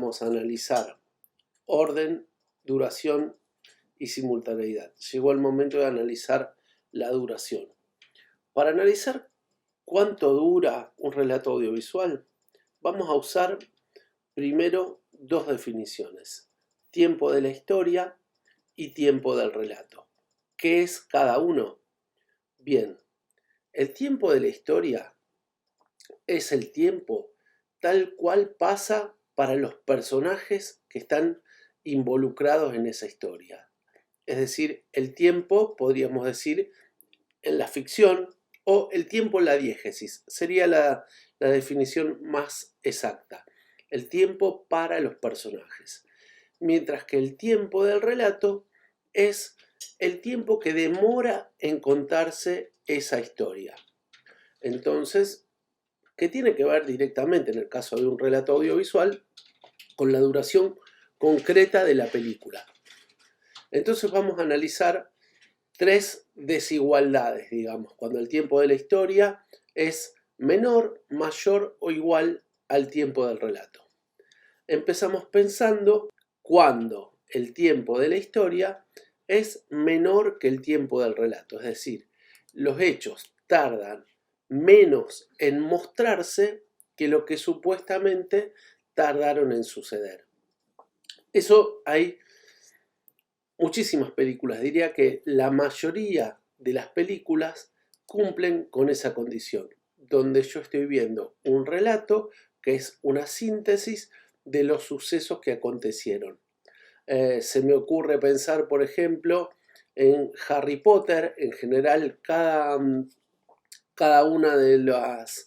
vamos a analizar orden, duración y simultaneidad. Llegó el momento de analizar la duración. Para analizar cuánto dura un relato audiovisual, vamos a usar primero dos definiciones: tiempo de la historia y tiempo del relato. ¿Qué es cada uno? Bien, el tiempo de la historia es el tiempo tal cual pasa para los personajes que están involucrados en esa historia. Es decir, el tiempo, podríamos decir, en la ficción, o el tiempo en la diégesis. Sería la definición más exacta. El tiempo para los personajes. Mientras que el tiempo del relato es el tiempo que demora en contarse esa historia. Entonces, que tiene que ver directamente, en el caso de un relato audiovisual, con la duración concreta de la película. Entonces vamos a analizar tres desigualdades, digamos, cuando el tiempo de la historia es menor, mayor o igual al tiempo del relato. Empezamos pensando cuando el tiempo de la historia es menor que el tiempo del relato, es decir, los hechos tardan menos en mostrarse que lo que supuestamente tardaron en suceder. Eso hay muchísimas películas, diría que la mayoría de las películas cumplen con esa condición, donde yo estoy viendo un relato que es una síntesis de los sucesos que acontecieron. Se me ocurre pensar, por ejemplo, en Harry Potter. En general, cada una de las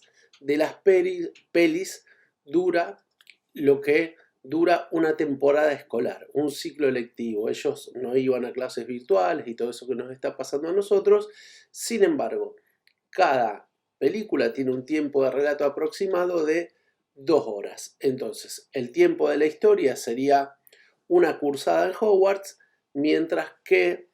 pelis dura lo que dura una temporada escolar, un ciclo lectivo. Ellos no iban a clases virtuales y todo eso que nos está pasando a nosotros. Sin embargo, cada película tiene un tiempo de relato aproximado de 2 horas. Entonces, el tiempo de la historia sería una cursada en Hogwarts, mientras que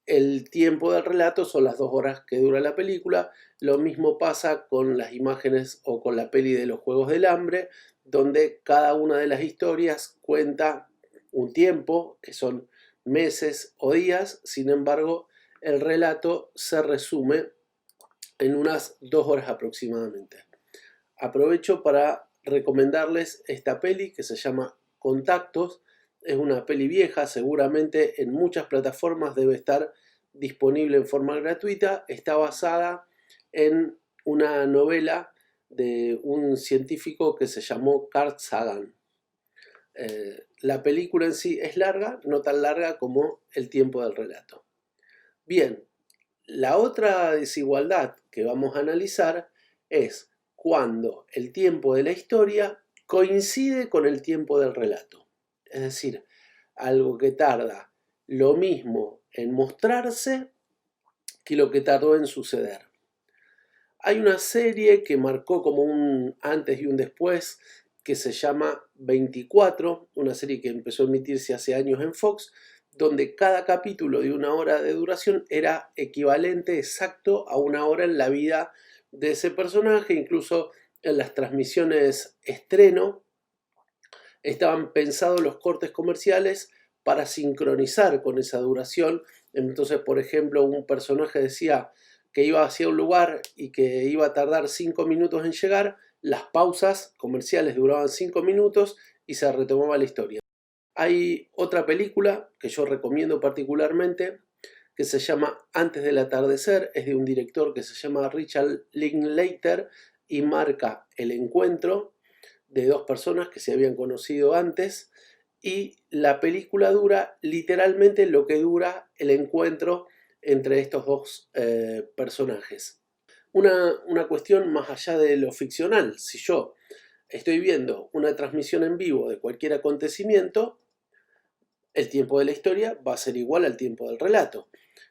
el tiempo del relato son las 2 horas que dura la película. Lo mismo pasa con las imágenes o con la peli de los Juegos del Hambre, donde cada una de las historias cuenta un tiempo, que son meses o días. Sin embargo, el relato se resume en unas 2 horas aproximadamente. Aprovecho para recomendarles esta peli que se llama Contactos. Es una peli vieja, seguramente en muchas plataformas debe estar disponible en forma gratuita. Está basada en una novela de un científico que se llamó Carl Sagan. La película en sí es larga, no tan larga como el tiempo del relato. Bien, la otra desigualdad que vamos a analizar es cuando el tiempo de la historia coincide con el tiempo del relato. Es decir, algo que tarda lo mismo en mostrarse que lo que tardó en suceder. Hay una serie que marcó como un antes y un después que se llama 24, una serie que empezó a emitirse hace años en Fox, donde cada capítulo de 1 hora de duración era equivalente exacto a 1 hora en la vida de ese personaje. Incluso en las transmisiones estreno estaban pensados los cortes comerciales para sincronizar con esa duración. Entonces, por ejemplo, un personaje decía que iba hacia un lugar y que iba a tardar 5 minutos en llegar, las pausas comerciales duraban 5 minutos y se retomaba la historia. Hay otra película que yo recomiendo particularmente que se llama Antes del atardecer. Es de un director que se llama Richard Linklater y marca el encuentro de 2 personas que se habían conocido antes, y la película dura literalmente lo que dura el encuentro entre estos 2 personajes. Una cuestión más allá de lo ficcional: si yo estoy viendo una transmisión en vivo de cualquier acontecimiento, el tiempo de la historia va a ser igual al tiempo del relato.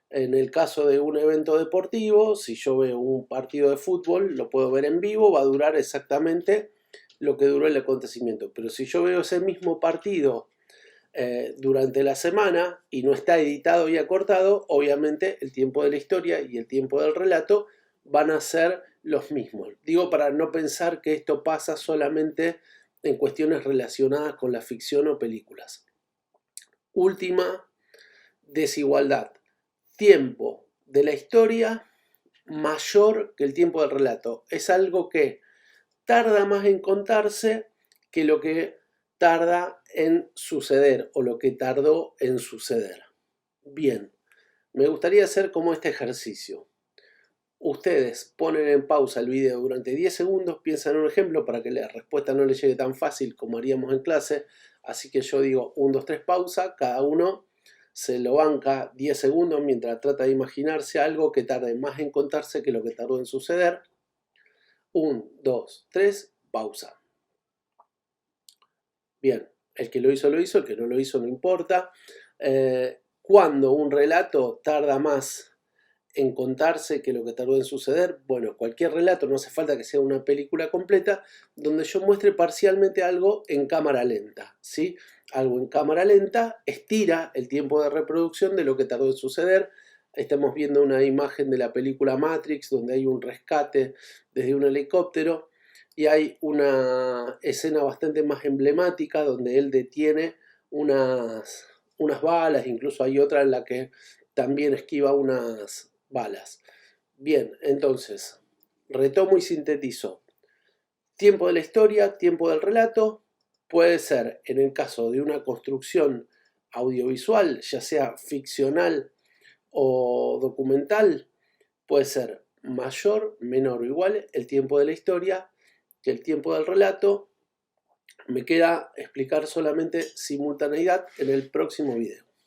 En el caso de un evento deportivo, si yo veo un partido de fútbol, lo puedo ver en vivo, va a durar exactamente lo que duró el acontecimiento. Pero si yo veo ese mismo partido durante la semana y no está editado y acortado, obviamente el tiempo de la historia y el tiempo del relato van a ser los mismos. Digo, para no pensar que esto pasa solamente en cuestiones relacionadas con la ficción o películas. Última desigualdad. Tiempo de la historia mayor que el tiempo del relato. Es algo que tarda más en contarse que lo que tarda en suceder o lo que tardó en suceder. Bien, me gustaría hacer como este ejercicio. Ustedes ponen en pausa el video durante 10 segundos, piensan en un ejemplo para que la respuesta no les llegue tan fácil como haríamos en clase. Así que yo digo 1, 2, 3, pausa, cada uno se lo banca 10 segundos mientras trata de imaginarse algo que tarde más en contarse que lo que tardó en suceder. 1, 2, 3, pausa. Bien, el que lo hizo, el que no lo hizo no importa. Cuando un relato tarda más en contarse que lo que tardó en suceder, bueno, cualquier relato, no hace falta que sea una película completa, donde yo muestre parcialmente algo en cámara lenta, ¿sí? Algo en cámara lenta estira el tiempo de reproducción de lo que tardó en suceder. Estamos viendo una imagen de la película Matrix, donde hay un rescate desde un helicóptero, y hay una escena bastante más emblemática, donde él detiene unas balas, incluso hay otra en la que también esquiva unas balas. Bien, entonces, retomo y sintetizo. Tiempo de la historia, tiempo del relato, puede ser en el caso de una construcción audiovisual, ya sea ficcional o documental, puede ser mayor, menor o igual el tiempo de la historia que el tiempo del relato. Me queda explicar solamente simultaneidad en el próximo video.